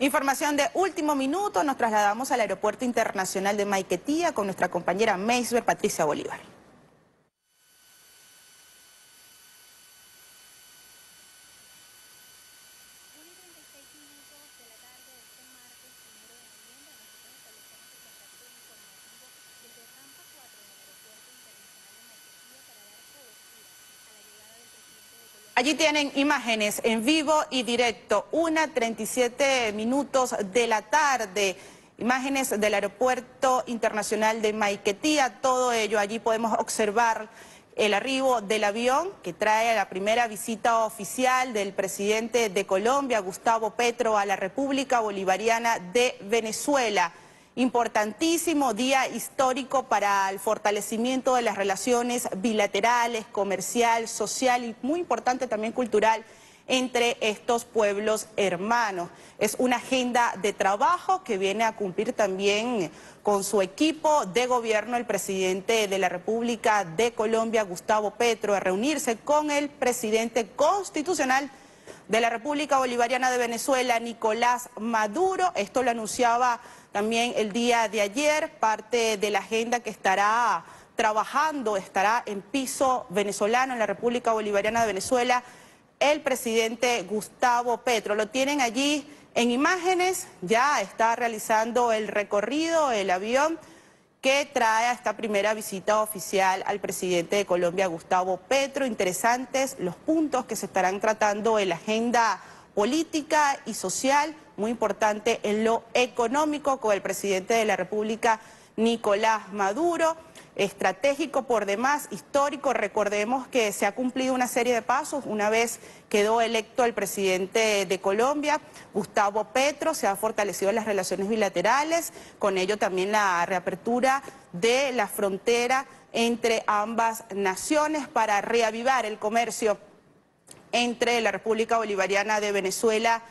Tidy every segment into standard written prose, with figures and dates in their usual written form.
Información de último minuto, nos trasladamos al Aeropuerto Internacional de Maiquetía con nuestra compañera Meisber Patricia Bolívar. Allí tienen imágenes en vivo y directo, 1:37 de la tarde, imágenes del Aeropuerto Internacional de Maiquetía, todo ello allí podemos observar el arribo del avión que trae la primera visita oficial del presidente de Colombia, Gustavo Petro, a la República Bolivariana de Venezuela. Importantísimo día histórico para el fortalecimiento de las relaciones bilaterales, comercial, social y muy importante también cultural entre estos pueblos hermanos. Es una agenda de trabajo que viene a cumplir también con su equipo de gobierno el presidente de la República de Colombia, Gustavo Petro, a reunirse con el presidente constitucional de la República Bolivariana de Venezuela, Nicolás Maduro. Esto lo anunciaba también el día de ayer, parte de la agenda que estará trabajando, estará en piso venezolano en la República Bolivariana de Venezuela, el presidente Gustavo Petro. Lo tienen allí en imágenes, ya está realizando el recorrido, el avión que trae a esta primera visita oficial al presidente de Colombia, Gustavo Petro. Interesantes los puntos que se estarán tratando en la agenda política y social, muy importante en lo económico con el presidente de la República, Nicolás Maduro. Estratégico por demás, histórico. Recordemos que se ha cumplido una serie de pasos una vez quedó electo el presidente de Colombia, Gustavo Petro. Se han fortalecido las relaciones bilaterales, con ello también la reapertura de la frontera entre ambas naciones para reavivar el comercio entre la República Bolivariana de Venezuela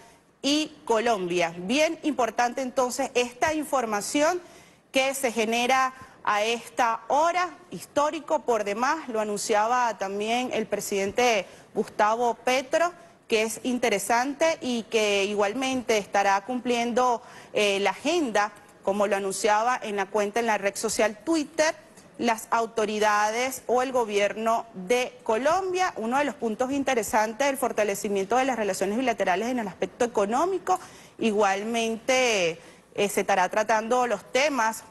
y Colombia. Bien importante entonces esta información que se genera a esta hora, histórico por demás, lo anunciaba también el presidente Gustavo Petro, que es interesante y que igualmente estará cumpliendo la agenda, como lo anunciaba en la cuenta en la red social Twitter, las autoridades o el gobierno de Colombia. Uno de los puntos interesantes del fortalecimiento de las relaciones bilaterales en el aspecto económico, igualmente se estará tratando los temas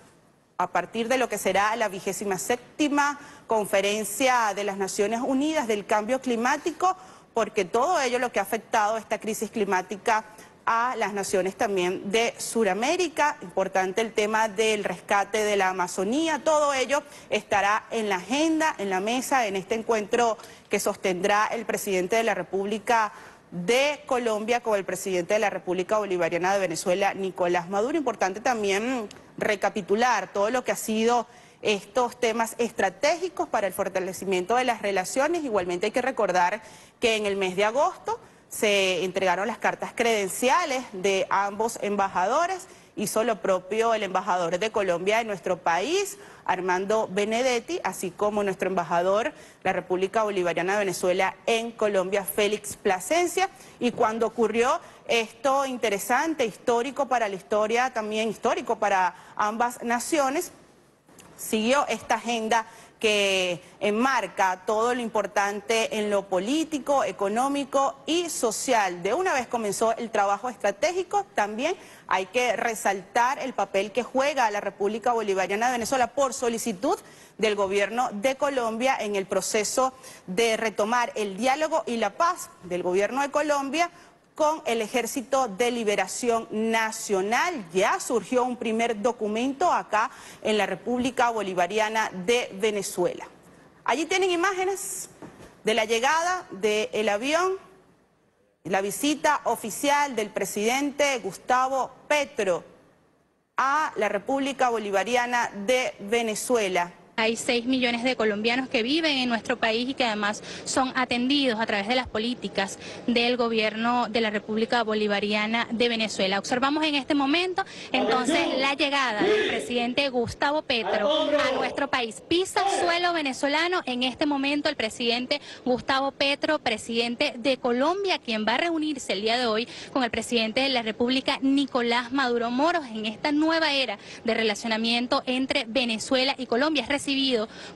a partir de lo que será la 27ª Conferencia de las Naciones Unidas del Cambio Climático, porque todo ello lo que ha afectado esta crisis climática a las naciones también de Sudamérica. Importante el tema del rescate de la Amazonía, todo ello estará en la agenda, en la mesa, en este encuentro que sostendrá el presidente de la República de Colombia con el presidente de la República Bolivariana de Venezuela, Nicolás Maduro. Importante también recapitular todo lo que ha sido estos temas estratégicos para el fortalecimiento de las relaciones. Igualmente hay que recordar que en el mes de agosto se entregaron las cartas credenciales de ambos embajadores. Hizo lo propio el embajador de Colombia en nuestro país, Armando Benedetti, así como nuestro embajador, la República Bolivariana de Venezuela en Colombia, Félix Plasencia. Y cuando ocurrió esto interesante, histórico para la historia, también histórico para ambas naciones, siguió esta agenda que enmarca todo lo importante en lo político, económico y social. De una vez comenzó el trabajo estratégico, también hay que resaltar el papel que juega la República Bolivariana de Venezuela por solicitud del gobierno de Colombia en el proceso de retomar el diálogo y la paz del gobierno de Colombia con el Ejército de Liberación Nacional. Ya surgió un primer documento acá en la República Bolivariana de Venezuela. Allí tienen imágenes de la llegada del avión, la visita oficial del presidente Gustavo Petro a la República Bolivariana de Venezuela. Hay 6 millones de colombianos que viven en nuestro país y que además son atendidos a través de las políticas del gobierno de la República Bolivariana de Venezuela. Observamos en este momento entonces la llegada del presidente Gustavo Petro a nuestro país. Pisa suelo venezolano en este momento el presidente Gustavo Petro, presidente de Colombia, quien va a reunirse el día de hoy con el presidente de la República, Nicolás Maduro Moros, en esta nueva era de relacionamiento entre Venezuela y Colombia. Es recibido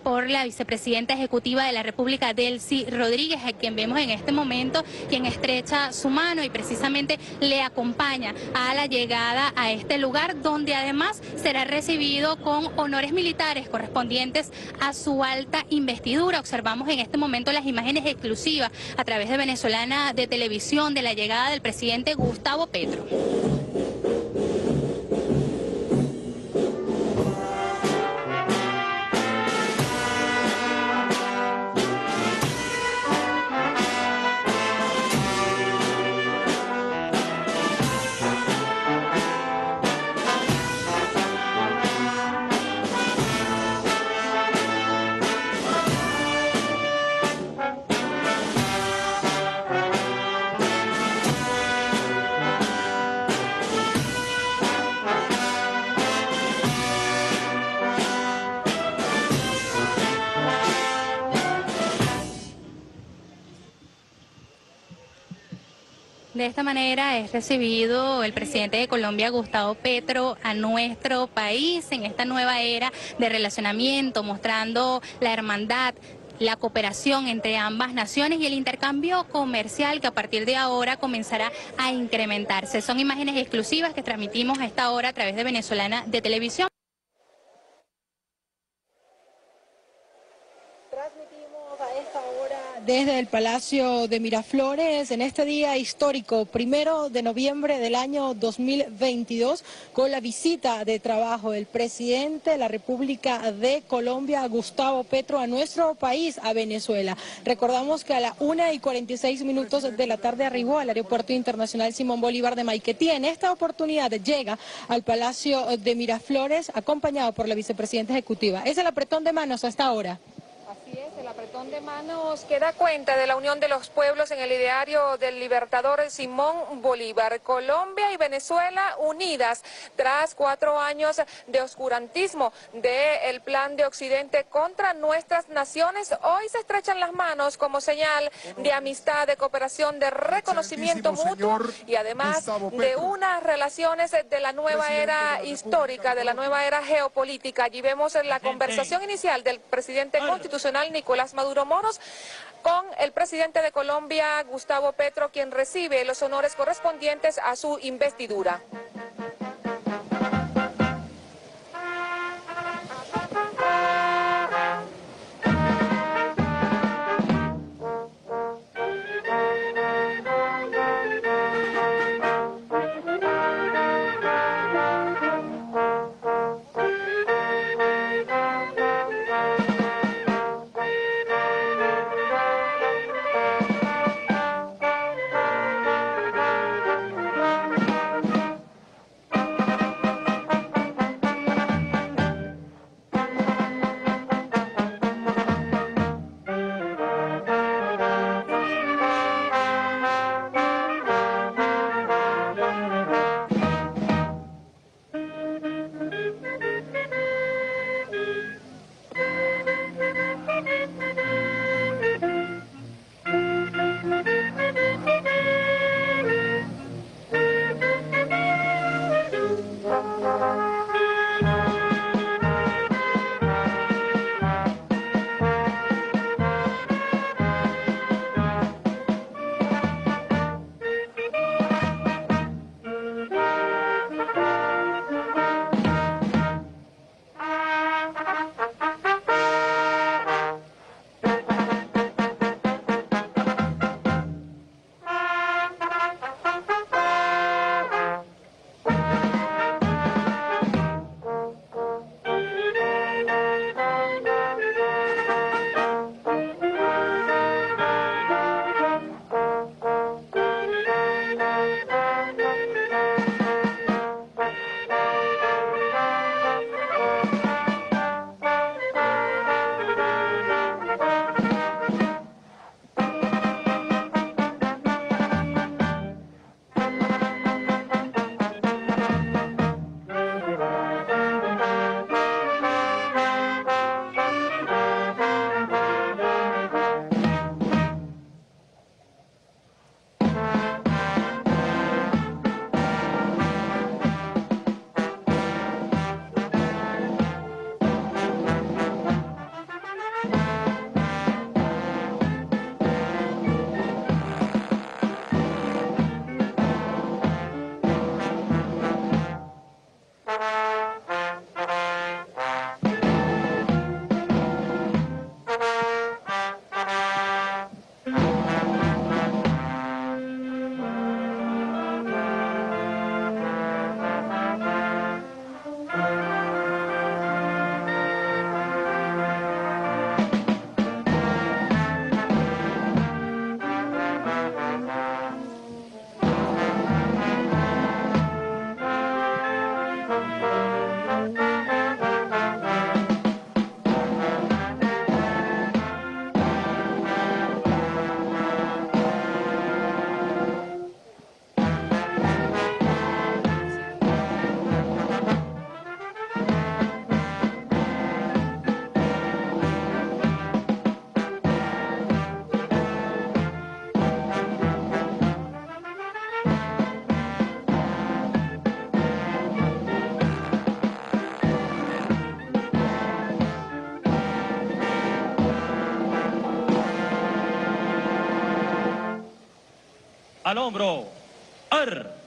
por la vicepresidenta ejecutiva de la República, Delcy Rodríguez, a quien vemos en este momento, quien estrecha su mano y precisamente le acompaña a la llegada a este lugar, donde además será recibido con honores militares correspondientes a su alta investidura. Observamos en este momento las imágenes exclusivas a través de Venezolana de Televisión de la llegada del presidente Gustavo Petro. De esta manera es recibido el presidente de Colombia, Gustavo Petro, a nuestro país en esta nueva era de relacionamiento, mostrando la hermandad, la cooperación entre ambas naciones y el intercambio comercial que a partir de ahora comenzará a incrementarse. Son imágenes exclusivas que transmitimos a esta hora a través de Venezolana de Televisión. Transmitimos a esta hora desde el Palacio de Miraflores en este día histórico, 1 de noviembre del año 2022, con la visita de trabajo del presidente de la República de Colombia, Gustavo Petro, a nuestro país, a Venezuela. Recordamos que a las 1:46 de la tarde arribó al Aeropuerto Internacional Simón Bolívar de Maiquetía. En esta oportunidad llega al Palacio de Miraflores acompañado por la vicepresidenta ejecutiva. Es el apretón de manos hasta ahora. Así es, el apretón de manos que da cuenta de la unión de los pueblos en el ideario del libertador Simón Bolívar. Colombia y Venezuela unidas tras 4 años de oscurantismo del plan de Occidente contra nuestras naciones. Hoy se estrechan las manos como señal de amistad, de cooperación, de reconocimiento mutuo y además de unas relaciones de la nueva era histórica, de la nueva era geopolítica. Allí vemos la conversación inicial del presidente constitucional Nicolás Maduro Moros con el presidente de Colombia, Gustavo Petro, quien recibe los honores correspondientes a su investidura. al hombro. ¡Ar!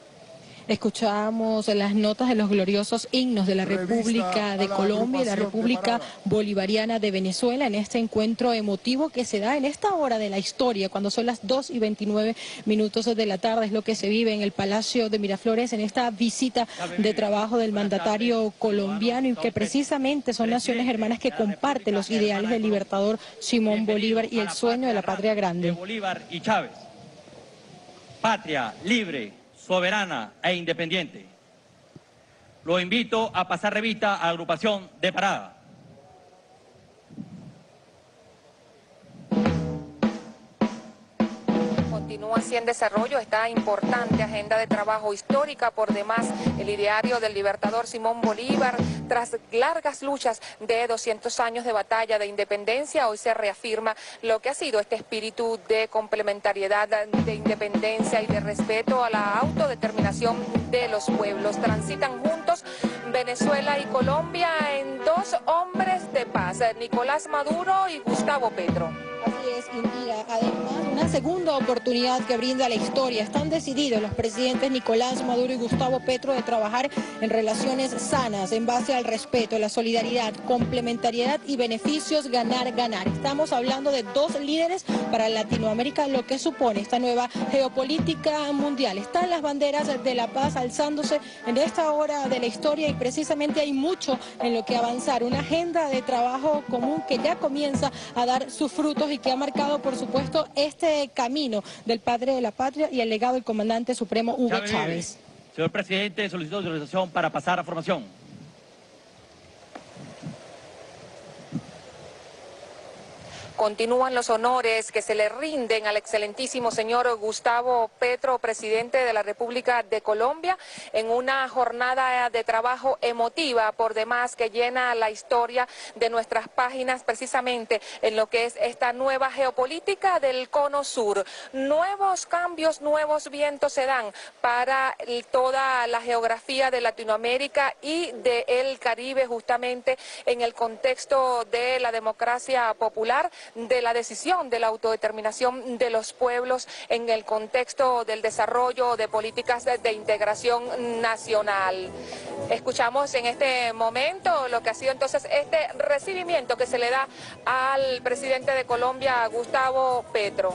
Escuchamos las notas de los gloriosos himnos de la República de Colombia y la República Bolivariana de Venezuela en este encuentro emotivo que se da en esta hora de la historia, cuando son las 2:29 de la tarde, es lo que se vive en el Palacio de Miraflores en esta visita de trabajo del mandatario colombiano, y que precisamente son naciones hermanas que comparten los ideales del libertador Simón Bolívar y el sueño de la patria grande. Bolívar y Chávez. Patria libre, soberana e independiente. Lo invito a pasar revista a la agrupación de parada. Continúa así en desarrollo esta importante agenda de trabajo histórica. Por demás, el ideario del libertador Simón Bolívar, tras largas luchas de 200 años de batalla de independencia, hoy se reafirma lo que ha sido este espíritu de complementariedad, de independencia y de respeto a la autodeterminación de los pueblos. Transitan juntos Venezuela y Colombia en dos hombres de paz, Nicolás Maduro y Gustavo Petro. Así es, Indira. Además, una segunda oportunidad que brinda la historia. Están decididos los presidentes Nicolás Maduro y Gustavo Petro de trabajar en relaciones sanas, en base al respeto, la solidaridad, complementariedad y beneficios ganar-ganar. Estamos hablando de dos líderes para Latinoamérica, lo que supone esta nueva geopolítica mundial. Están las banderas de la paz alzándose en esta hora de la historia, y precisamente hay mucho en lo que avanzar. Una agenda de trabajo común que ya comienza a dar sus frutos y que ha marcado, por supuesto, este camino del padre de la patria y el legado del comandante supremo Hugo Chávez. Señor presidente, solicito autorización para pasar a formación. Continúan los honores que se le rinden al excelentísimo señor Gustavo Petro, presidente de la República de Colombia, en una jornada de trabajo emotiva por demás que llena la historia de nuestras páginas, precisamente en lo que es esta nueva geopolítica del Cono Sur. Nuevos cambios, nuevos vientos se dan para toda la geografía de Latinoamérica y del Caribe, justamente en el contexto de la democracia popular, de la decisión de la autodeterminación de los pueblos, en el contexto del desarrollo de políticas de integración nacional. Escuchamos en este momento lo que ha sido entonces este recibimiento que se le da al presidente de Colombia, Gustavo Petro.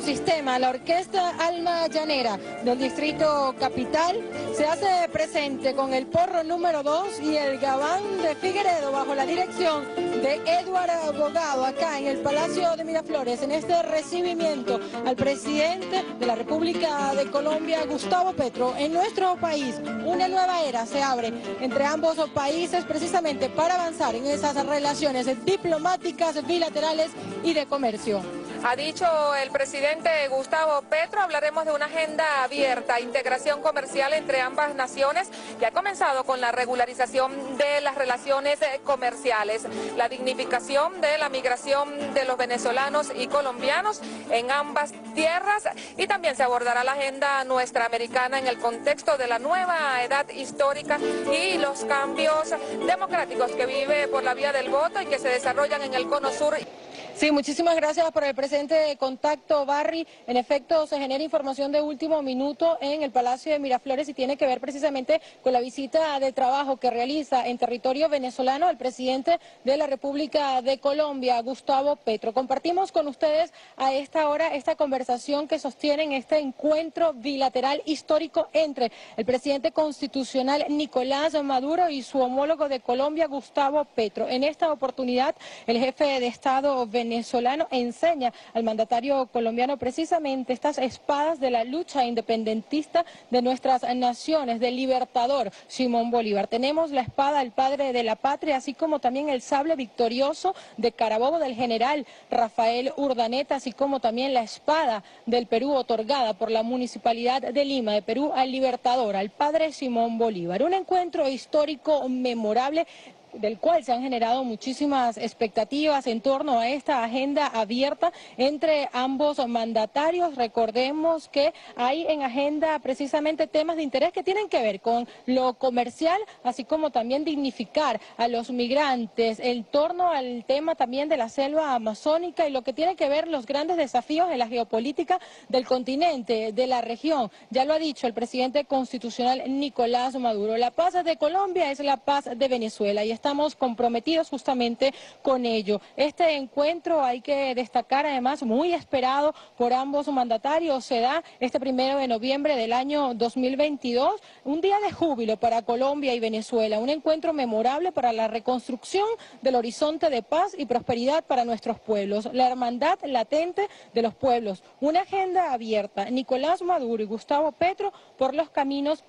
Sistema, la Orquesta Alma Llanera del Distrito Capital se hace presente con el porro número 2 y el gabán de Figueredo bajo la dirección de Eduardo Abogado acá en el Palacio de Miraflores, en este recibimiento al presidente de la República de Colombia, Gustavo Petro. En nuestro país una nueva era se abre entre ambos países precisamente para avanzar en esas relaciones diplomáticas, bilaterales y de comercio. Ha dicho el presidente Gustavo Petro, hablaremos de una agenda abierta, integración comercial entre ambas naciones, que ha comenzado con la regularización de las relaciones comerciales, la dignificación de la migración de los venezolanos y colombianos en ambas tierras, y también se abordará la agenda nuestra-americana en el contexto de la nueva edad histórica y los cambios democráticos que vive por la vía del voto y que se desarrollan en el Cono Sur. Sí, muchísimas gracias por el presente contacto, Barry. En efecto, se genera información de último minuto en el Palacio de Miraflores y tiene que ver precisamente con la visita de trabajo que realiza en territorio venezolano el presidente de la República de Colombia, Gustavo Petro. Compartimos con ustedes a esta hora esta conversación que sostienen este encuentro bilateral histórico entre el presidente constitucional Nicolás Maduro y su homólogo de Colombia, Gustavo Petro. En esta oportunidad, el jefe de Estado venezolano enseña al mandatario colombiano precisamente estas espadas de la lucha independentista de nuestras naciones, del libertador Simón Bolívar. Tenemos la espada del padre de la patria, así como también el sable victorioso de Carabobo del general Rafael Urdaneta, así como también la espada del Perú otorgada por la Municipalidad de Lima de Perú al libertador, al padre Simón Bolívar. Un encuentro histórico memorable del cual se han generado muchísimas expectativas en torno a esta agenda abierta entre ambos mandatarios. Recordemos que hay en agenda precisamente temas de interés que tienen que ver con lo comercial, así como también dignificar a los migrantes, en torno al tema también de la selva amazónica y lo que tiene que ver los grandes desafíos en la geopolítica del continente, de la región. Ya lo ha dicho el presidente constitucional Nicolás Maduro, la paz de Colombia es la paz de Venezuela y estamos comprometidos justamente con ello. Este encuentro, hay que destacar además, muy esperado por ambos mandatarios, se da este 1 de noviembre del año 2022, un día de júbilo para Colombia y Venezuela, un encuentro memorable para la reconstrucción del horizonte de paz y prosperidad para nuestros pueblos, la hermandad latente de los pueblos, una agenda abierta. Nicolás Maduro y Gustavo Petro por los caminos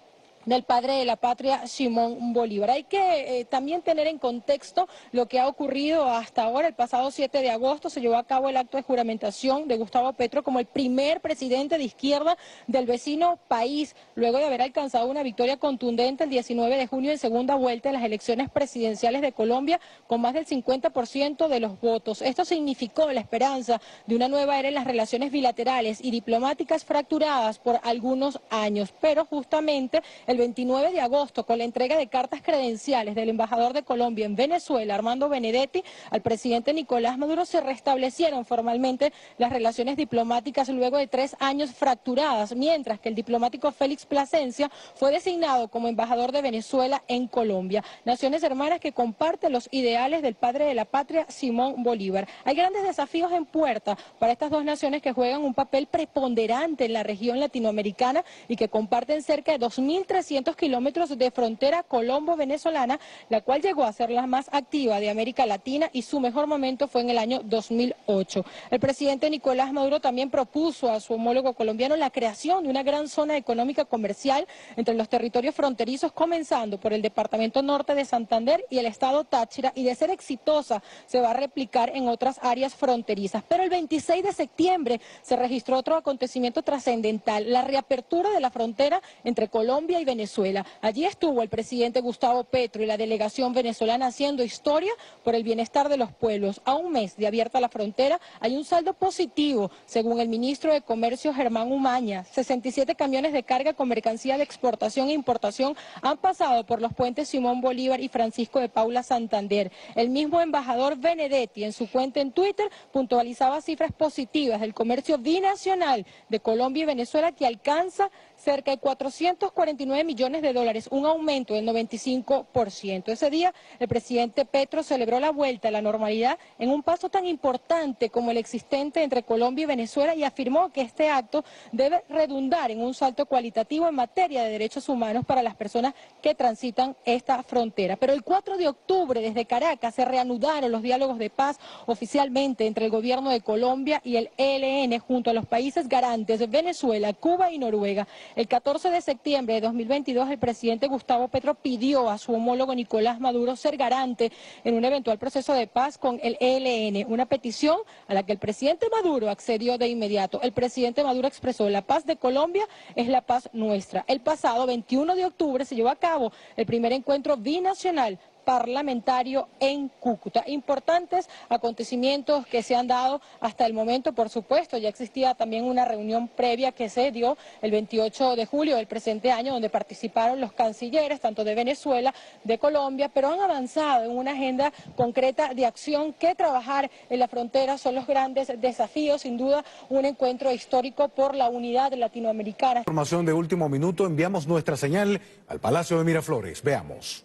del padre de la patria, Simón Bolívar. Hay que también tener en contexto lo que ha ocurrido hasta ahora. El pasado 7 de agosto se llevó a cabo el acto de juramentación de Gustavo Petro como el primer presidente de izquierda del vecino país, luego de haber alcanzado una victoria contundente el 19 de junio en segunda vuelta en las elecciones presidenciales de Colombia con más del 50% de los votos. Esto significó la esperanza de una nueva era en las relaciones bilaterales y diplomáticas fracturadas por algunos años, pero justamente el 29 de agosto, con la entrega de cartas credenciales del embajador de Colombia en Venezuela, Armando Benedetti, al presidente Nicolás Maduro, se restablecieron formalmente las relaciones diplomáticas luego de 3 años fracturadas, mientras que el diplomático Félix Plasencia fue designado como embajador de Venezuela en Colombia. Naciones hermanas que comparten los ideales del padre de la patria, Simón Bolívar. Hay grandes desafíos en puerta para estas dos naciones que juegan un papel preponderante en la región latinoamericana y que comparten cerca de 2.300 kilómetros de frontera colombo-venezolana, la cual llegó a ser la más activa de América Latina y su mejor momento fue en el año 2008. El presidente Nicolás Maduro también propuso a su homólogo colombiano la creación de una gran zona económica comercial entre los territorios fronterizos, comenzando por el departamento norte de Santander y el estado Táchira, y de ser exitosa se va a replicar en otras áreas fronterizas. Pero el 26 de septiembre se registró otro acontecimiento trascendental, la reapertura de la frontera entre Colombia y Venezuela. Allí estuvo el presidente Gustavo Petro y la delegación venezolana haciendo historia por el bienestar de los pueblos. A un mes de abierta la frontera hay un saldo positivo, según el ministro de Comercio Germán Umaña. 67 camiones de carga con mercancía de exportación e importación han pasado por los puentes Simón Bolívar y Francisco de Paula Santander. El mismo embajador Benedetti en su cuenta en Twitter puntualizaba cifras positivas del comercio binacional de Colombia y Venezuela, que alcanza cerca de 449 $9 millones, un aumento del 95%. Ese día el presidente Petro celebró la vuelta a la normalidad en un paso tan importante como el existente entre Colombia y Venezuela y afirmó que este acto debe redundar en un salto cualitativo en materia de derechos humanos para las personas que transitan esta frontera. Pero el 4 de octubre desde Caracas se reanudaron los diálogos de paz oficialmente entre el gobierno de Colombia y el ELN junto a los países garantes de Venezuela, Cuba y Noruega. El 14 de septiembre de 2022 el presidente Gustavo Petro pidió a su homólogo Nicolás Maduro ser garante en un eventual proceso de paz con el ELN, una petición a la que el presidente Maduro accedió de inmediato. El presidente Maduro expresó: la paz de Colombia es la paz nuestra. El pasado 21 de octubre se llevó a cabo el primer encuentro binacional parlamentario en Cúcuta. Importantes acontecimientos que se han dado hasta el momento, por supuesto. Ya existía también una reunión previa que se dio el 28 de julio del presente año, donde participaron los cancilleres, tanto de Venezuela, de Colombia, pero han avanzado en una agenda concreta de acción. Que trabajar en la frontera son los grandes desafíos, sin duda un encuentro histórico por la unidad latinoamericana. Información de último minuto, enviamos nuestra señal al Palacio de Miraflores. Veamos.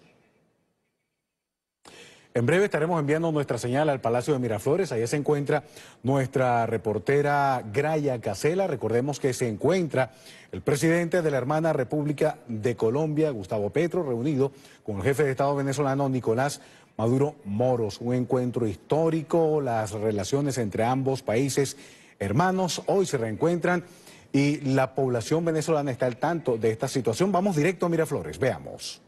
En breve estaremos enviando nuestra señal al Palacio de Miraflores. Allá se encuentra nuestra reportera Graya Casela. Recordemos que se encuentra el presidente de la hermana República de Colombia, Gustavo Petro, reunido con el jefe de Estado venezolano, Nicolás Maduro Moros. Un encuentro histórico, las relaciones entre ambos países hermanos hoy se reencuentran y la población venezolana está al tanto de esta situación. Vamos directo a Miraflores, veamos.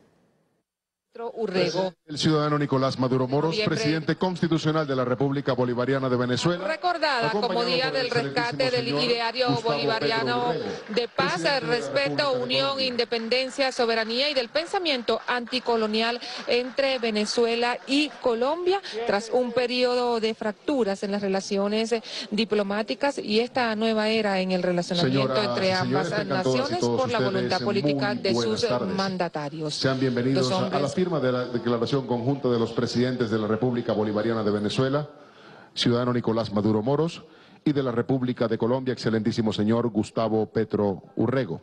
Urrego. El ciudadano Nicolás Maduro Moros, presidente constitucional de la República Bolivariana de Venezuela. Recordada como día del rescate del ideario bolivariano de paz, respeto, unión, independencia, soberanía y del pensamiento anticolonial entre Venezuela y Colombia, tras un periodo de fracturas en las relaciones diplomáticas y esta nueva era en el relacionamiento entre ambas naciones por la voluntad política de sus mandatarios. Sean bienvenidos a la firma de la declaración conjunta de los presidentes de la República Bolivariana de Venezuela, ciudadano Nicolás Maduro Moros, y de la República de Colombia, excelentísimo señor Gustavo Petro Urrego.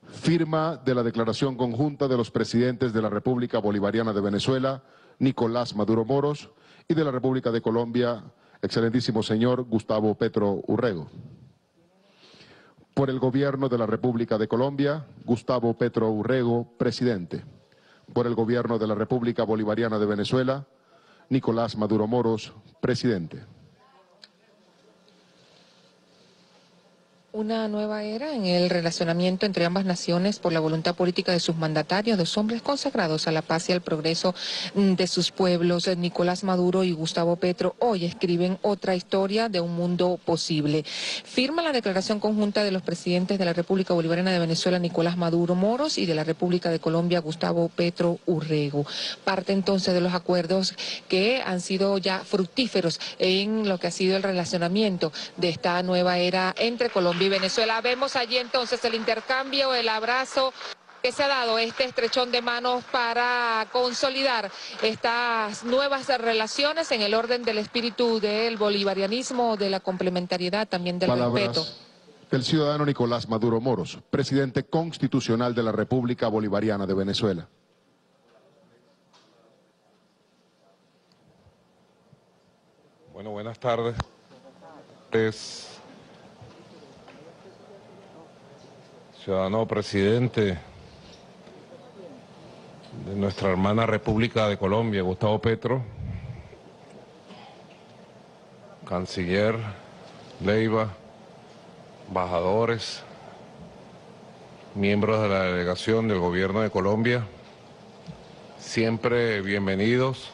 Firma de la declaración conjunta de los presidentes de la República Bolivariana de Venezuela, Nicolás Maduro Moros, y de la República de Colombia, excelentísimo señor Gustavo Petro Urrego. Por el gobierno de la República de Colombia, Gustavo Petro Urrego, presidente. Por el gobierno de la República Bolivariana de Venezuela, Nicolás Maduro Moros, presidente. Una nueva era en el relacionamiento entre ambas naciones por la voluntad política de sus mandatarios, dos hombres consagrados a la paz y al progreso de sus pueblos. Nicolás Maduro y Gustavo Petro hoy escriben otra historia de un mundo posible. Firma la declaración conjunta de los presidentes de la República Bolivariana de Venezuela, Nicolás Maduro Moros, y de la República de Colombia, Gustavo Petro Urrego. Parte entonces de los acuerdos que han sido ya fructíferos en lo que ha sido el relacionamiento de esta nueva era entre Colombia y Venezuela. Vemos allí entonces el intercambio, el abrazo que se ha dado, este estrechón de manos para consolidar estas nuevas relaciones en el orden del espíritu del bolivarianismo, de la complementariedad, también del respeto. El ciudadano Nicolás Maduro Moros, presidente constitucional de la República Bolivariana de Venezuela. Bueno, buenas tardes. Ciudadano presidente de nuestra hermana República de Colombia, Gustavo Petro, canciller Leiva, embajadores, miembros de la delegación del gobierno de Colombia, siempre bienvenidos.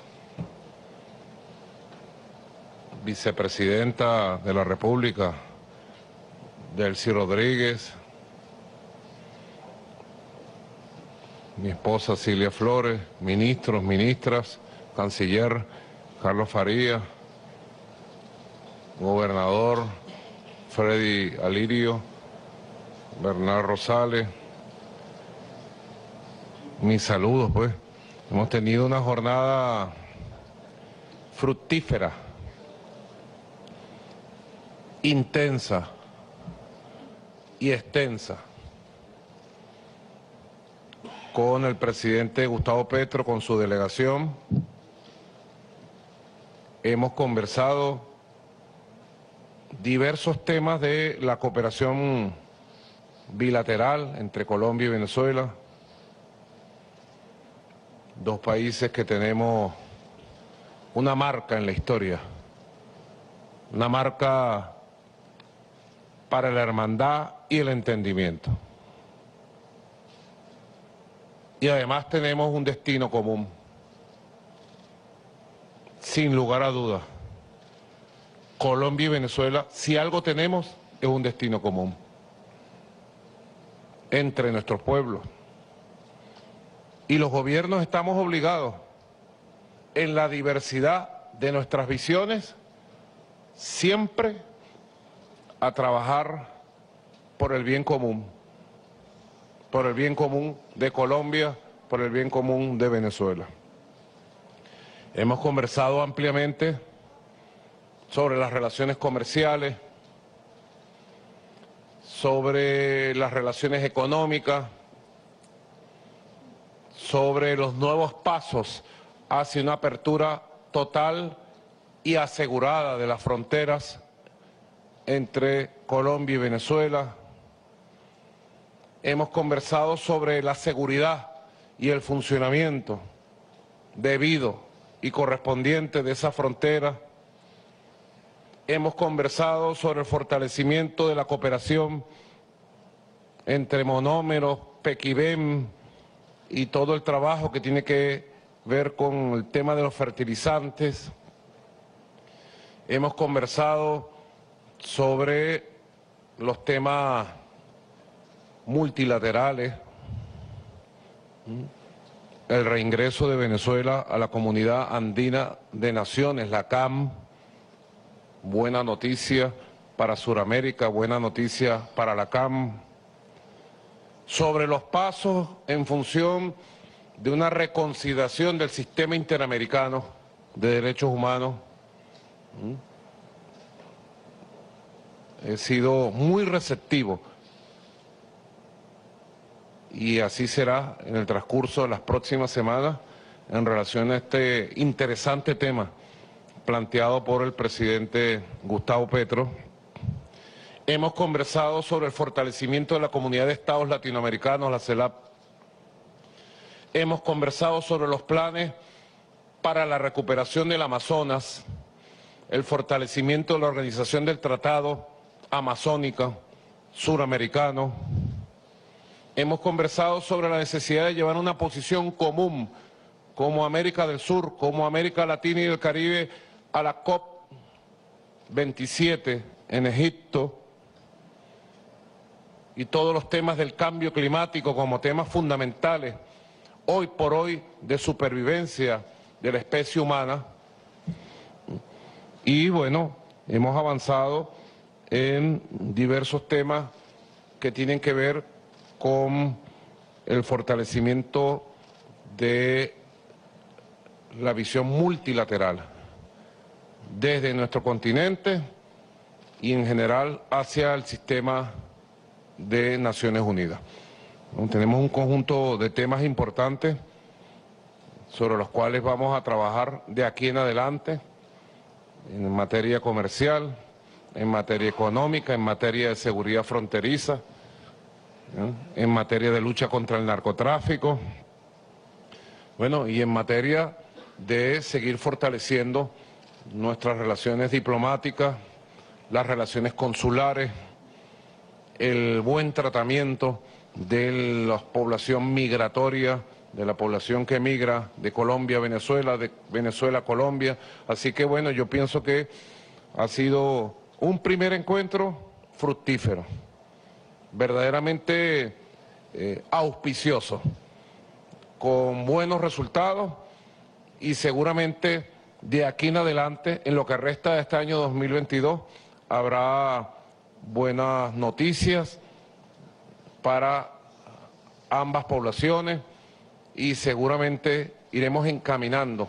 Vicepresidenta de la República, Delcy Rodríguez, mi esposa Cilia Flores, ministros, ministras, canciller Carlos Faría, gobernador Freddy Alirio, Bernal Rosales, mis saludos pues. Hemos tenido una jornada fructífera, intensa y extensa. con el presidente Gustavo Petro, con su delegación. Hemos conversado diversos temas de la cooperación bilateral entre Colombia y Venezuela, dos países que tenemos una marca en la historia, una marca para la hermandad y el entendimiento. Y además tenemos un destino común, sin lugar a dudas. Colombia y Venezuela, si algo tenemos, es un destino común entre nuestros pueblos. Y los gobiernos estamos obligados, en la diversidad de nuestras visiones, siempre a trabajar por el bien común de Colombia, por el bien común de Venezuela. Hemos conversado ampliamente sobre las relaciones comerciales, sobre las relaciones económicas, sobre los nuevos pasos hacia una apertura total y asegurada de las fronteras entre Colombia y Venezuela. Hemos conversado sobre la seguridad y el funcionamiento debido y correspondiente de esa frontera. Hemos conversado sobre el fortalecimiento de la cooperación entre monómeros, Pequibem y todo el trabajo que tiene que ver con el tema de los fertilizantes. Hemos conversado sobre los temas multilaterales, el reingreso de Venezuela a la Comunidad Andina de Naciones, la CAM, buena noticia para Sudamérica, buena noticia para la CAM, sobre los pasos en función de una reconsideración del sistema interamericano de derechos humanos. He sido muy receptivo y así será en el transcurso de las próximas semanas en relación a este interesante tema planteado por el presidente Gustavo Petro. Hemos conversado sobre el fortalecimiento de la Comunidad de Estados Latinoamericanos, la CELAC. Hemos conversado sobre los planes para la recuperación del Amazonas, el fortalecimiento de la Organización del Tratado Amazónica Suramericano. Hemos conversado sobre la necesidad de llevar una posición común como América del Sur, como América Latina y del Caribe a la COP27 en Egipto, y todos los temas del cambio climático como temas fundamentales hoy por hoy de supervivencia de la especie humana. Y bueno, hemos avanzado en diversos temas que tienen que ver con el fortalecimiento de la visión multilateral desde nuestro continente y en general hacia el sistema de Naciones Unidas. Tenemos un conjunto de temas importantes sobre los cuales vamos a trabajar de aquí en adelante en materia comercial, en materia económica, en materia de seguridad fronteriza, en materia de lucha contra el narcotráfico, bueno, y en materia de seguir fortaleciendo nuestras relaciones diplomáticas, las relaciones consulares, el buen tratamiento de la población migratoria, de la población que migra de Colombia a Venezuela, de Venezuela a Colombia. Así que bueno, yo pienso que ha sido un primer encuentro fructífero, verdaderamente auspicioso, con buenos resultados y seguramente de aquí en adelante, en lo que resta de este año 2022, habrá buenas noticias para ambas poblaciones y seguramente iremos encaminando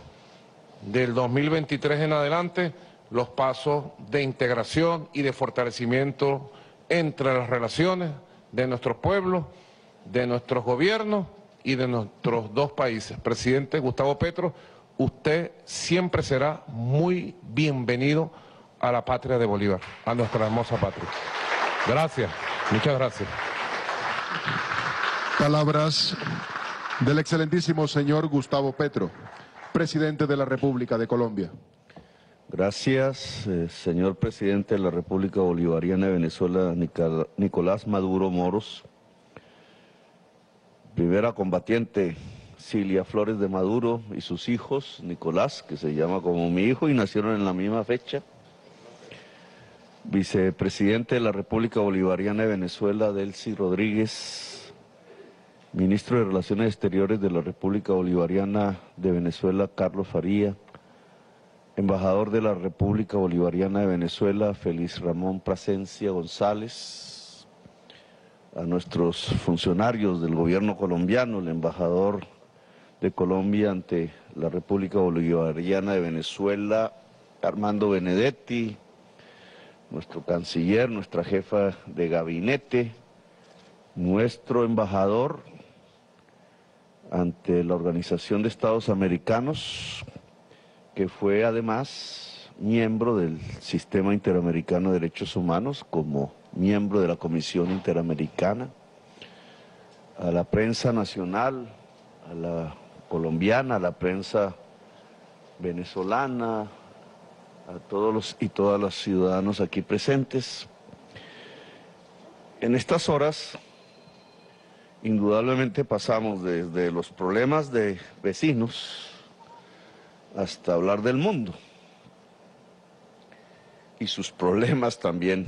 del 2023 en adelante los pasos de integración y de fortalecimiento entre las relaciones de nuestros pueblos, de nuestros gobiernos y de nuestros dos países. Presidente Gustavo Petro, usted siempre será muy bienvenido a la patria de Bolívar, a nuestra hermosa patria. Gracias, muchas gracias. Palabras del excelentísimo señor Gustavo Petro, presidente de la República de Colombia. Gracias, señor presidente de la República Bolivariana de Venezuela, Nicolás Maduro Moros. Primera combatiente, Cilia Flores de Maduro y sus hijos, Nicolás, que se llama como mi hijo y nacieron en la misma fecha. Vicepresidente de la República Bolivariana de Venezuela, Delcy Rodríguez. Ministro de Relaciones Exteriores de la República Bolivariana de Venezuela, Carlos Faría. Embajador de la República Bolivariana de Venezuela, Félix Ramón Plasencia González. A nuestros funcionarios del gobierno colombiano, el embajador de Colombia ante la República Bolivariana de Venezuela, Armando Benedetti, nuestro canciller, nuestra jefa de gabinete, nuestro embajador ante la Organización de Estados Americanos, que fue además miembro del Sistema Interamericano de Derechos Humanos, como miembro de la Comisión Interamericana, a la prensa nacional, a la colombiana, a la prensa venezolana, a todos los y todas los ciudadanos aquí presentes. En estas horas, indudablemente pasamos desde los problemas de vecinos hasta hablar del mundo y sus problemas también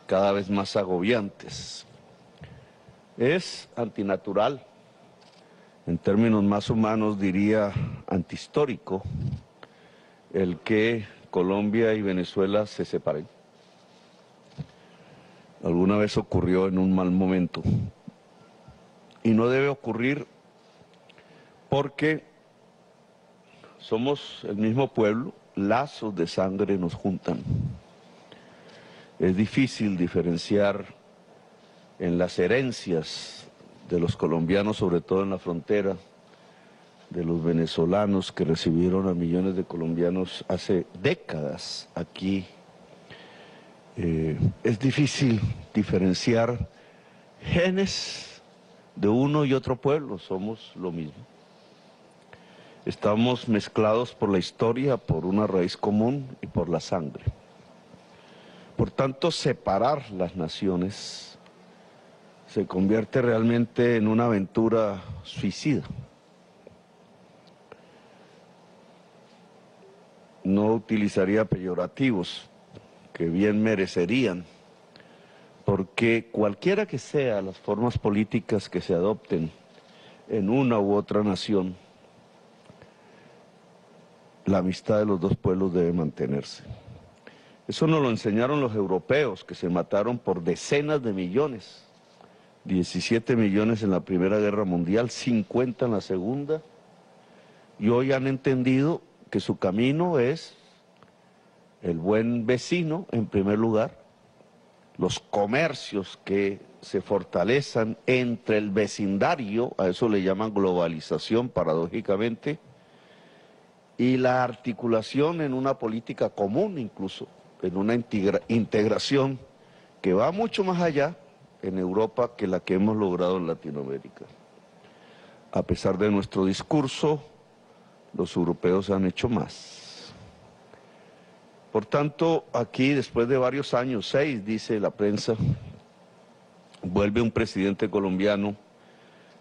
cada vez más agobiantes. Es antinatural, en términos más humanos diría antihistórico, el que Colombia y Venezuela se separen. Alguna vez ocurrió en un mal momento y no debe ocurrir porque somos el mismo pueblo, lazos de sangre nos juntan. Es difícil diferenciar en las herencias de los colombianos, sobre todo en la frontera, de los venezolanos que recibieron a millones de colombianos hace décadas aquí. Es difícil diferenciar genes de uno y otro pueblo, somos lo mismo. Estamos mezclados por la historia, por una raíz común y por la sangre. Por tanto, separar las naciones se convierte realmente en una aventura suicida. No utilizaría peyorativos, que bien merecerían, porque cualquiera que sean las formas políticas que se adopten en una u otra nación, la amistad de los dos pueblos debe mantenerse. Eso nos lo enseñaron los europeos, que se mataron por decenas de millones, 17 millones en la Primera Guerra Mundial, 50 en la Segunda, y hoy han entendido que su camino es el buen vecino en primer lugar, los comercios que se fortalezan entre el vecindario, a eso le llaman globalización paradójicamente, y la articulación en una política común incluso, en una integración que va mucho más allá en Europa que la que hemos logrado en Latinoamérica. A pesar de nuestro discurso, los europeos han hecho más. Por tanto, aquí después de varios años, 6 dice la prensa, vuelve un presidente colombiano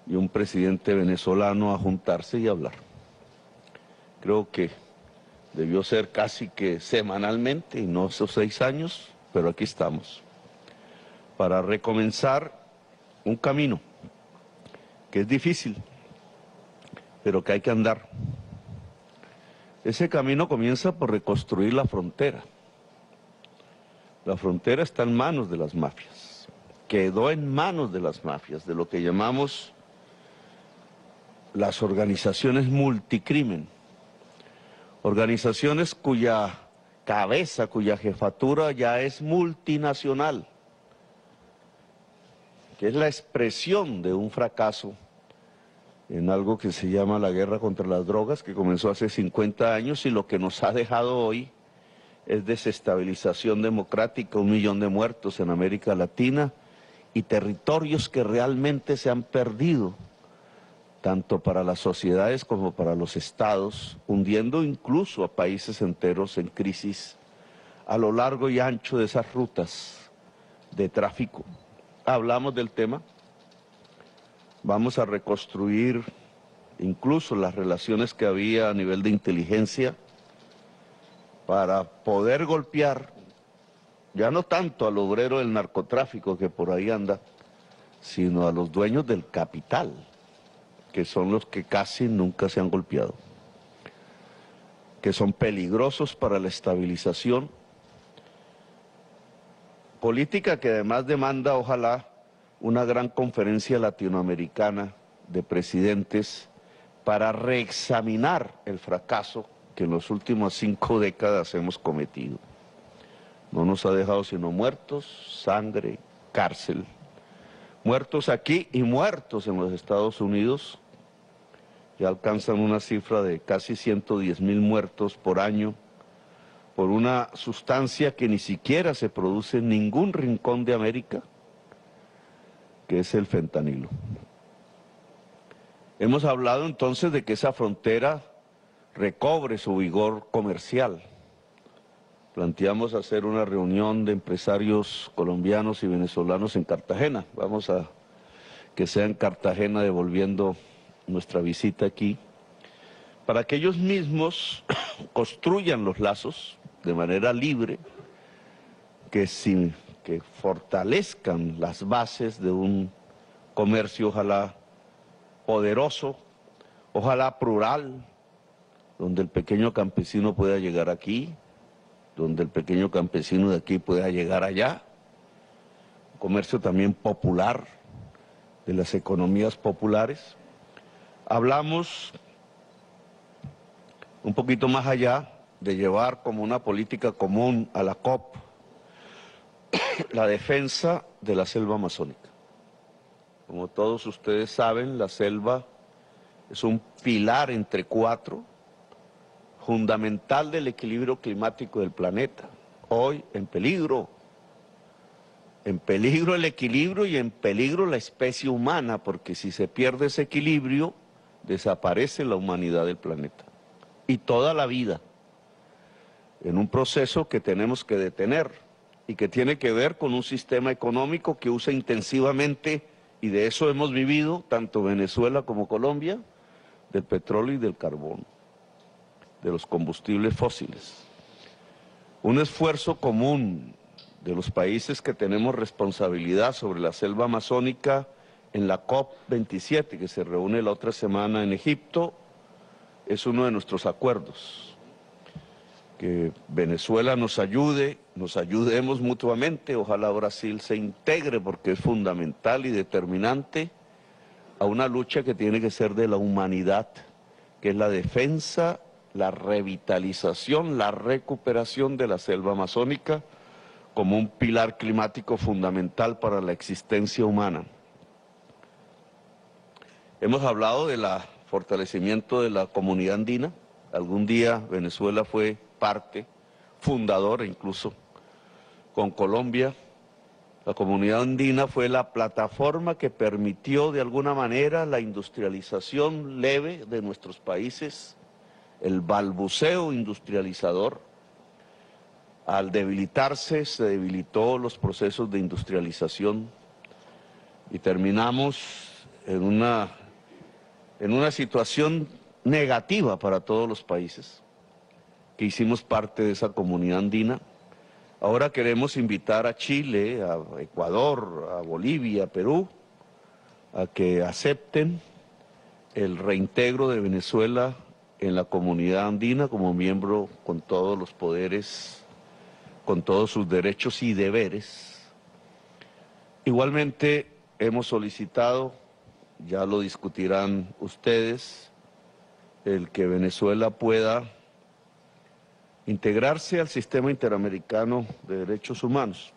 y un presidente venezolano a juntarse y hablar. Creo que debió ser casi que semanalmente y no esos 6 años, pero aquí estamos, para recomenzar un camino que es difícil, pero que hay que andar. Ese camino comienza por reconstruir la frontera. La frontera está en manos de las mafias, quedó en manos de las mafias, de lo que llamamos las organizaciones multicrimen. Organizaciones cuya cabeza, cuya jefatura ya es multinacional, que es la expresión de un fracaso en algo que se llama la guerra contra las drogas, que comenzó hace 50 años y lo que nos ha dejado hoy es desestabilización democrática, 1 millón de muertos en América Latina y territorios que realmente se han perdido, tanto para las sociedades como para los estados, hundiendo incluso a países enteros en crisis a lo largo y ancho de esas rutas de tráfico. Hablamos del tema, vamos a reconstruir incluso las relaciones que había a nivel de inteligencia para poder golpear, ya no tanto al obrero del narcotráfico que por ahí anda, sino a los dueños del capital, que son los que casi nunca se han golpeado, que son peligrosos para la estabilización política, que además demanda, ojalá, una gran conferencia latinoamericana de presidentes para reexaminar el fracaso que en las últimas 5 décadas hemos cometido. No nos ha dejado sino muertos, sangre, cárcel. Muertos aquí y muertos en los Estados Unidos. Ya alcanzan una cifra de casi 110,000 muertos por año por una sustancia que ni siquiera se produce en ningún rincón de América, que es el fentanilo. Hemos hablado entonces de que esa frontera recobre su vigor comercial. Planteamos hacer una reunión de empresarios colombianos y venezolanos en Cartagena. Vamos a que sea en Cartagena, devolviendo nuestra visita aquí, para que ellos mismos construyan los lazos de manera libre, que fortalezcan las bases de un comercio ojalá poderoso, ojalá plural, donde el pequeño campesino pueda llegar aquí, donde el pequeño campesino de aquí pueda llegar allá, comercio también popular, de las economías populares. Hablamos un poquito más allá de llevar como una política común a la COP la defensa de la selva amazónica. Como todos ustedes saben, la selva es un pilar entre 4, fundamental del equilibrio climático del planeta. Hoy en peligro el equilibrio y en peligro la especie humana, porque si se pierde ese equilibrio, desaparece la humanidad del planeta y toda la vida, en un proceso que tenemos que detener y que tiene que ver con un sistema económico que usa intensivamente, y de eso hemos vivido tanto Venezuela como Colombia, del petróleo y del carbón, de los combustibles fósiles. Un esfuerzo común de los países que tenemos responsabilidad sobre la selva amazónica en la COP27, que se reúne la otra semana en Egipto, es uno de nuestros acuerdos. Que Venezuela nos ayude, nos ayudemos mutuamente, ojalá Brasil se integre porque es fundamental y determinante a una lucha que tiene que ser de la humanidad, que es la defensa, la revitalización, la recuperación de la selva amazónica como un pilar climático fundamental para la existencia humana. Hemos hablado del fortalecimiento de la comunidad andina. Algún día Venezuela fue parte fundadora, incluso con Colombia. La comunidad andina fue la plataforma que permitió de alguna manera la industrialización leve de nuestros países, el balbuceo industrializador. Al debilitarse, se debilitó los procesos de industrialización y terminamos en una situación negativa para todos los países que hicimos parte de esa comunidad andina. Ahora queremos invitar a Chile, a Ecuador, a Bolivia, a Perú, a que acepten el reintegro de Venezuela en la comunidad andina como miembro con todos los poderes, con todos sus derechos y deberes. Igualmente hemos solicitado, ya lo discutirán ustedes, el que Venezuela pueda integrarse al sistema interamericano de derechos humanos.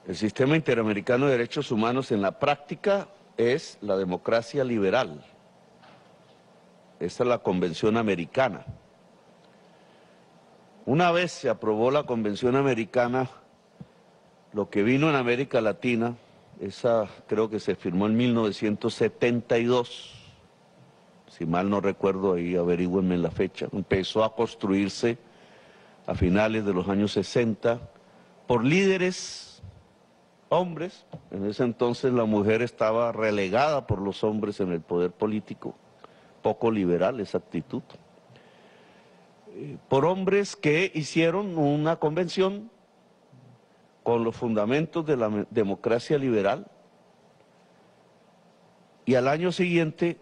El sistema interamericano de derechos humanos en la práctica es la democracia liberal. Esta es la Convención Americana. Una vez se aprobó la Convención Americana, lo que vino en América Latina, esa creo que se firmó en 1972, si mal no recuerdo, ahí averígüenme la fecha, empezó a construirse a finales de los años 60 por líderes hombres. En ese entonces la mujer estaba relegada por los hombres en el poder político, poco liberal esa actitud, por hombres que hicieron una convención con los fundamentos de la democracia liberal, y al año siguiente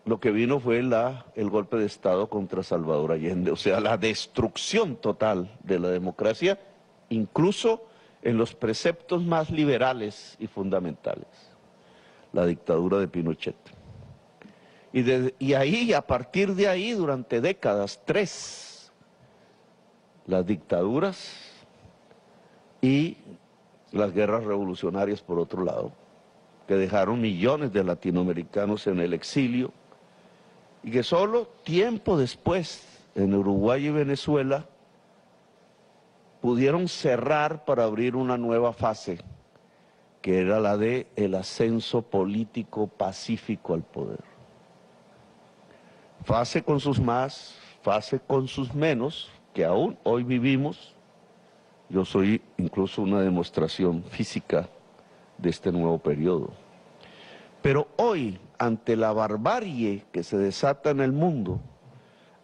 lo que vino fue el golpe de Estado contra Salvador Allende, o sea, la destrucción total de la democracia, incluso en los preceptos más liberales y fundamentales, la dictadura de Pinochet. Y ahí, a partir de ahí, durante décadas, tres, las dictaduras y las guerras revolucionarias por otro lado, que dejaron millones de latinoamericanos en el exilio, y que solo tiempo después, en Uruguay y Venezuela, pudieron cerrar para abrir una nueva fase, que era la de el ascenso político pacífico al poder. Fase con sus más, fase con sus menos, que aún hoy vivimos. Yo soy incluso una demostración física de este nuevo periodo. Pero hoy, ante la barbarie que se desata en el mundo,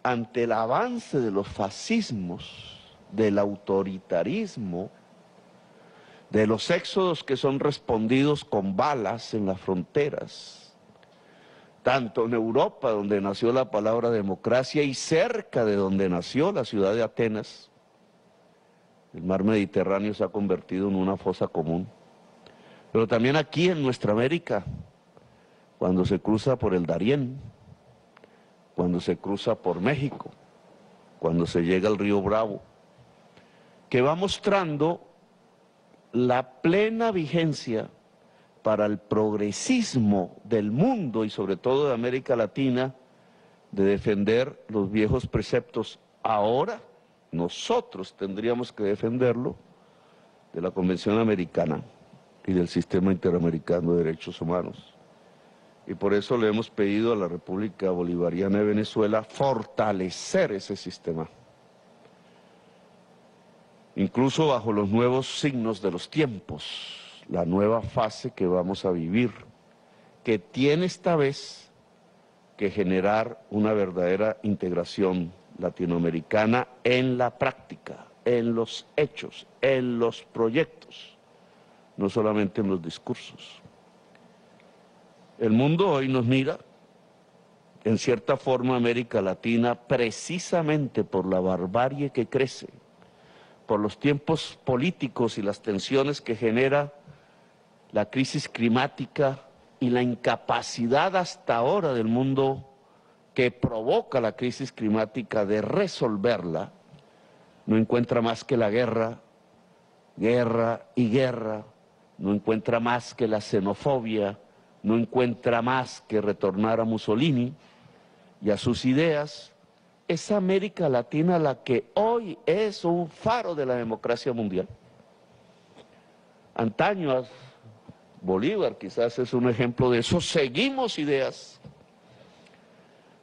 ante el avance de los fascismos, del autoritarismo, de los éxodos que son respondidos con balas en las fronteras, tanto en Europa, donde nació la palabra democracia, y cerca de donde nació la ciudad de Atenas, el mar Mediterráneo se ha convertido en una fosa común. Pero también aquí en nuestra América, cuando se cruza por el Darién, cuando se cruza por México, cuando se llega al río Bravo, que va mostrando la plena vigencia para el progresismo del mundo y sobre todo de América Latina, de defender los viejos preceptos. Ahora nosotros tendríamos que defenderlo de la Convención Americana y del Sistema Interamericano de Derechos Humanos. Y por eso le hemos pedido a la República Bolivariana de Venezuela fortalecer ese sistema, incluso bajo los nuevos signos de los tiempos, la nueva fase que vamos a vivir, que tiene esta vez que generar una verdadera integración latinoamericana en la práctica, en los hechos, en los proyectos, no solamente en los discursos. El mundo hoy nos mira, en cierta forma América Latina, precisamente por la barbarie que crece, por los tiempos políticos y las tensiones que genera la crisis climática y la incapacidad hasta ahora del mundo que provoca la crisis climática de resolverla, no encuentra más que la guerra, guerra y guerra, no encuentra más que la xenofobia, no encuentra más que retornar a Mussolini y a sus ideas. Es América Latina la que hoy es un faro de la democracia mundial. Antaño, Bolívar quizás es un ejemplo de eso. Seguimos ideas,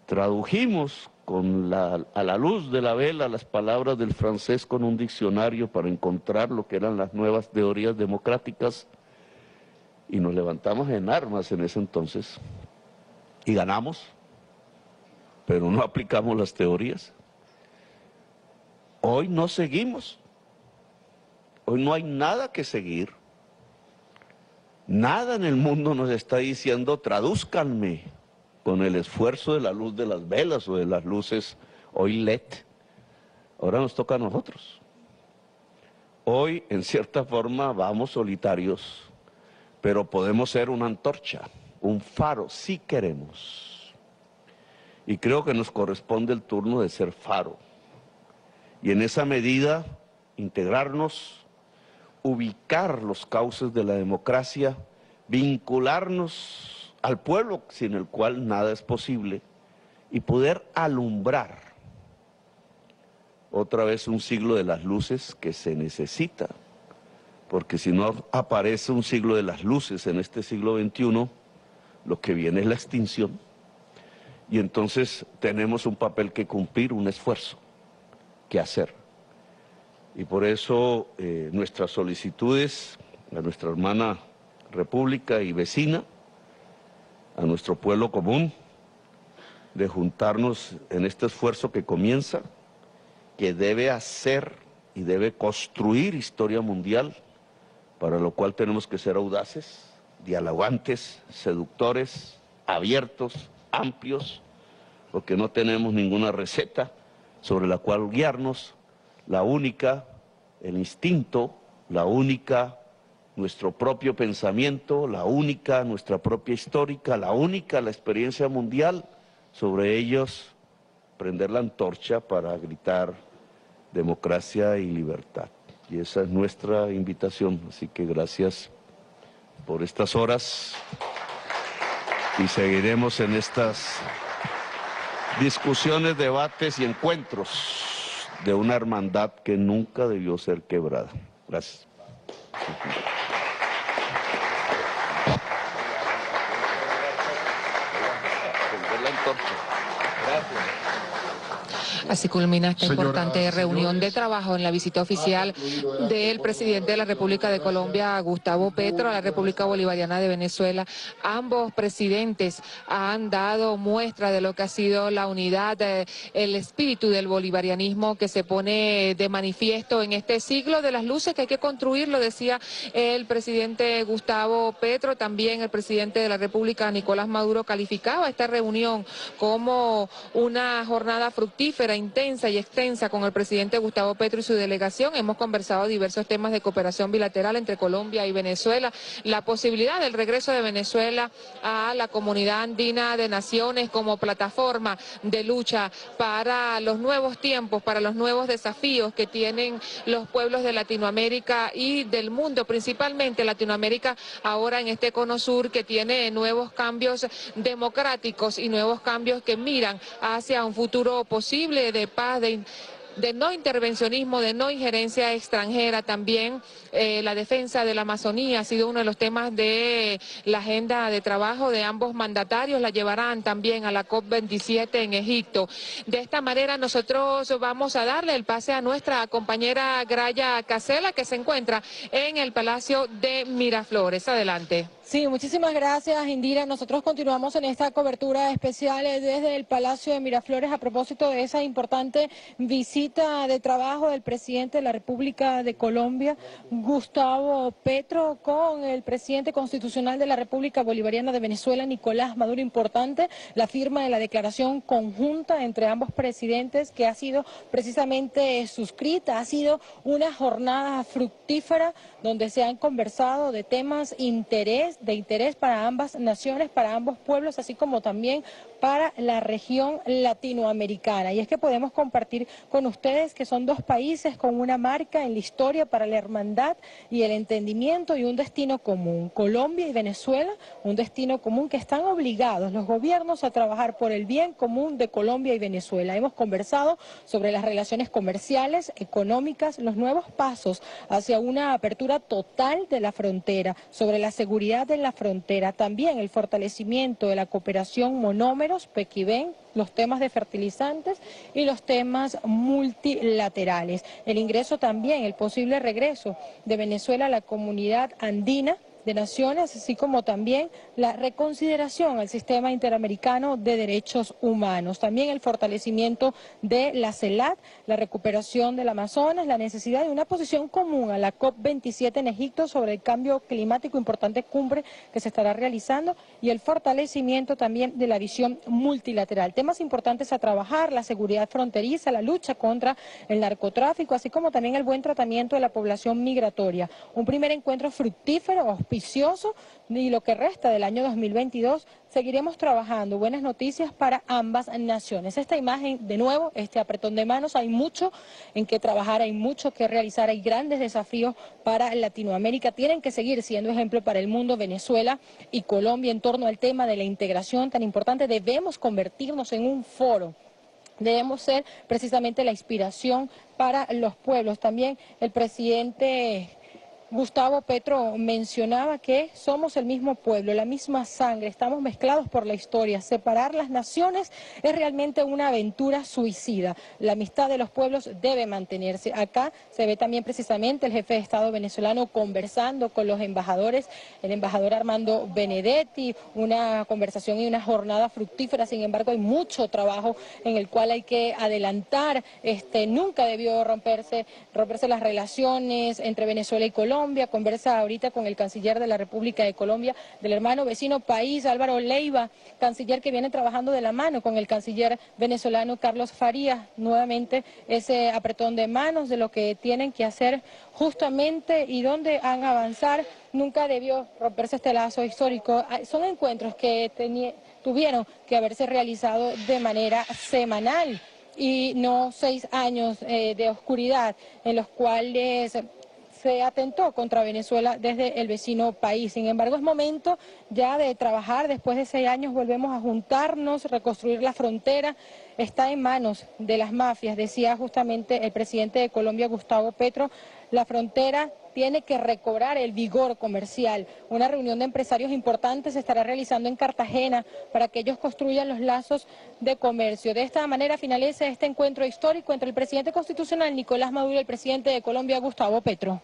tradujimos a la luz de la vela las palabras del francés con un diccionario para encontrar lo que eran las nuevas teorías democráticas, y nos levantamos en armas en ese entonces y ganamos, pero no aplicamos las teorías. Hoy no seguimos, hoy no hay nada que seguir. Nada en el mundo nos está diciendo tradúzcanme con el esfuerzo de la luz de las velas o de las luces hoy LED. Ahora nos toca a nosotros. Hoy, en cierta forma, vamos solitarios, pero podemos ser una antorcha, un faro, si queremos. Y creo que nos corresponde el turno de ser faro. Y en esa medida, integrarnos, ubicar los cauces de la democracia, vincularnos al pueblo sin el cual nada es posible y poder alumbrar otra vez un siglo de las luces que se necesita, porque si no aparece un siglo de las luces en este siglo XXI, lo que viene es la extinción, y entonces tenemos un papel que cumplir, un esfuerzo que hacer. Y por eso nuestras solicitudes a nuestra hermana república y vecina, a nuestro pueblo común, de juntarnos en este esfuerzo que comienza, que debe hacer y debe construir historia mundial, para lo cual tenemos que ser audaces, dialogantes, seductores, abiertos, amplios, porque no tenemos ninguna receta sobre la cual guiarnos. La única, el instinto, la única, nuestro propio pensamiento, la única, nuestra propia histórica, la única, la experiencia mundial. Sobre ellos, prender la antorcha para gritar democracia y libertad. Y esa es nuestra invitación, así que gracias por estas horas y seguiremos en estas discusiones, debates y encuentros de una hermandad que nunca debió ser quebrada. Gracias. Así culmina esta importante reunión de trabajo en la visita oficial del presidente de la República de Colombia, Gustavo Petro, a la República Bolivariana de Venezuela. Ambos presidentes han dado muestra de lo que ha sido la unidad, el espíritu del bolivarianismo que se pone de manifiesto en este siglo de las luces que hay que construir, lo decía el presidente Gustavo Petro. También el presidente de la República, Nicolás Maduro, calificaba esta reunión como una jornada fructífera, intensa y extensa con el presidente Gustavo Petro y su delegación. Hemos conversado diversos temas de cooperación bilateral entre Colombia y Venezuela, la posibilidad del regreso de Venezuela a la Comunidad Andina de Naciones como plataforma de lucha para los nuevos tiempos, para los nuevos desafíos que tienen los pueblos de Latinoamérica y del mundo, principalmente Latinoamérica ahora en este cono sur que tiene nuevos cambios democráticos y nuevos cambios que miran hacia un futuro posible de paz, de no intervencionismo, de no injerencia extranjera. También la defensa de la Amazonía ha sido uno de los temas de la agenda de trabajo de ambos mandatarios. La llevarán también a la COP27 en Egipto. De esta manera nosotros vamos a darle el pase a nuestra compañera Graya Casela, que se encuentra en el Palacio de Miraflores. Adelante. Sí, muchísimas gracias, Indira. Nosotros continuamos en esta cobertura especial desde el Palacio de Miraflores a propósito de esa importante visita de trabajo del presidente de la República de Colombia, Gustavo Petro, con el presidente constitucional de la República Bolivariana de Venezuela, Nicolás Maduro. Importante la firma de la declaración conjunta entre ambos presidentes, que ha sido precisamente suscrita. Ha sido una jornada fructífera donde se han conversado de temas de interés para ambas naciones, para ambos pueblos, así como también para la región latinoamericana. Y es que podemos compartir con ustedes que son dos países con una marca en la historia para la hermandad y el entendimiento y un destino común. Colombia y Venezuela, un destino común que están obligados los gobiernos a trabajar por el bien común de Colombia y Venezuela. Hemos conversado sobre las relaciones comerciales, económicas, los nuevos pasos hacia una apertura total de la frontera, sobre la seguridad de la frontera, también el fortalecimiento de la cooperación monómeros, Pequibén, los temas de fertilizantes y los temas multilaterales. El ingreso también, el posible regreso de Venezuela a la Comunidad Andina de Naciones, así como también la reconsideración al sistema interamericano de derechos humanos. También el fortalecimiento de la CELAC, la recuperación del Amazonas, la necesidad de una posición común a la COP27 en Egipto sobre el cambio climático, importante cumbre que se estará realizando, y el fortalecimiento también de la visión multilateral. Temas importantes a trabajar: la seguridad fronteriza, la lucha contra el narcotráfico, así como también el buen tratamiento de la población migratoria. Un primer encuentro fructífero auspicioso y lo que resta del año 2022 seguiremos trabajando buenas noticias para ambas naciones. Esta imagen, de nuevo, este apretón de manos, hay mucho en que trabajar, hay mucho que realizar, hay grandes desafíos para Latinoamérica. Tienen que seguir siendo ejemplo para el mundo Venezuela y Colombia en torno al tema de la integración tan importante. Debemos convertirnos en un foro. Debemos ser precisamente la inspiración para los pueblos. También el presidente Gustavo Petro mencionaba que somos el mismo pueblo, la misma sangre, estamos mezclados por la historia. Separar las naciones es realmente una aventura suicida. La amistad de los pueblos debe mantenerse. Acá se ve también precisamente el jefe de Estado venezolano conversando con los embajadores, el embajador Armando Benedetti, una conversación y una jornada fructífera. Sin embargo, hay mucho trabajo en el cual hay que adelantar. Nunca debió romperse las relaciones entre Venezuela y Colombia. Conversa ahorita con el canciller de la República de Colombia, del hermano vecino país, Álvaro Leiva, canciller que viene trabajando de la mano con el canciller venezolano Carlos Farías. Nuevamente ese apretón de manos de lo que tienen que hacer justamente y dónde han avanzar. Nunca debió romperse este lazo histórico. Son encuentros que tuvieron que haberse realizado de manera semanal y no 6 años de oscuridad en los cuales se atentó contra Venezuela desde el vecino país. Sin embargo, es momento ya de trabajar. Después de 6 años volvemos a juntarnos, reconstruir la frontera. Está en manos de las mafias, decía justamente el presidente de Colombia, Gustavo Petro. La frontera tiene que recobrar el vigor comercial. Una reunión de empresarios importantes se estará realizando en Cartagena para que ellos construyan los lazos de comercio. De esta manera finaliza este encuentro histórico entre el presidente constitucional Nicolás Maduro y el presidente de Colombia, Gustavo Petro.